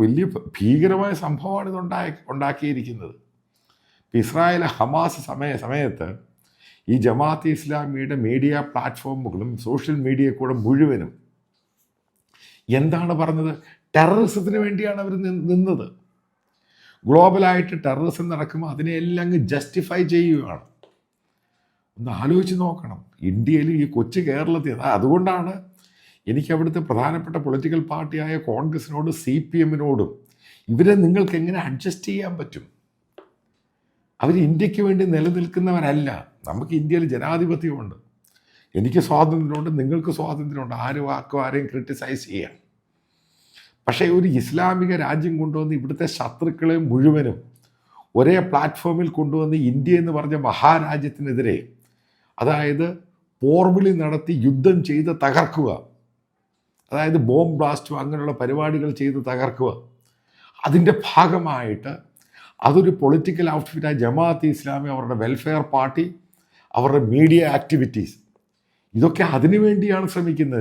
വലിയ ഭീകരമായ സംഭവമാണ് ഇത് ഉണ്ടാക്കിയിരിക്കുന്നത്. ഇസ്രായേൽ ഹമാസ് സമയത്ത് ഈ ജമാഅത്തെ ഇസ്ലാമിയുടെ മീഡിയ പ്ലാറ്റ്ഫോമുകളും സോഷ്യൽ മീഡിയ കൂടെ മുഴുവനും എന്താണ് പറഞ്ഞത്? ടെററിസത്തിന് വേണ്ടിയാണ് അവർ നിന്നത്. ഗ്ലോബലായിട്ട് ടെററിസം നടക്കുമ്പോൾ അതിനെല്ലാം അങ്ങ് ജസ്റ്റിഫൈ ചെയ്യുകയാണ്. ഒന്ന് ആലോചിച്ച് നോക്കണം. ഇന്ത്യയിൽ ഈ കൊച്ചു കേരളത്തിൽ അതുകൊണ്ടാണ് എനിക്ക് അവിടുത്തെ പ്രധാനപ്പെട്ട പൊളിറ്റിക്കൽ പാർട്ടിയായ കോൺഗ്രസിനോടും CPM-നോടും ഇവരെ നിങ്ങൾക്ക് എങ്ങനെ അഡ്ജസ്റ്റ് ചെയ്യാൻ പറ്റും? അവർ ഇന്ത്യക്ക് വേണ്ടി നിലനിൽക്കുന്നവരല്ല. നമുക്ക് ഇന്ത്യയിൽ ജനാധിപത്യമുണ്ട്, എനിക്ക് സ്വാതന്ത്ര്യമുണ്ട്, നിങ്ങൾക്ക് സ്വാതന്ത്ര്യമുണ്ട്, ആരെയും ക്രിട്ടിസൈസ് ചെയ്യാം. പക്ഷേ ഒരു ഇസ്ലാമിക രാജ്യം കൊണ്ടുവന്ന് ഇവിടുത്തെ ശത്രുക്കളെ മുഴുവനും ഒരേ പ്ലാറ്റ്ഫോമിൽ കൊണ്ടുവന്ന് ഇന്ത്യ എന്ന് പറഞ്ഞ മഹാരാജ്യത്തിനെതിരെ, അതായത് പോർവിളി നടത്തി യുദ്ധം ചെയ്ത് തകർക്കുക, അതായത് ബോംബ് ബ്ലാസ്റ്റും അങ്ങനെയുള്ള പരിപാടികൾ ചെയ്ത് തകർക്കുക, അതിൻ്റെ ഭാഗമായിട്ട് അതൊരു പൊളിറ്റിക്കൽ ഔട്ട്ഫിറ്റായ ജമാഅത്തെ ഇസ്ലാമി, അവരുടെ വെൽഫെയർ പാർട്ടി, അവരുടെ മീഡിയ ആക്ടിവിറ്റീസ്, ഇതൊക്കെ അതിനു വേണ്ടിയാണ് ശ്രമിക്കുന്നത്.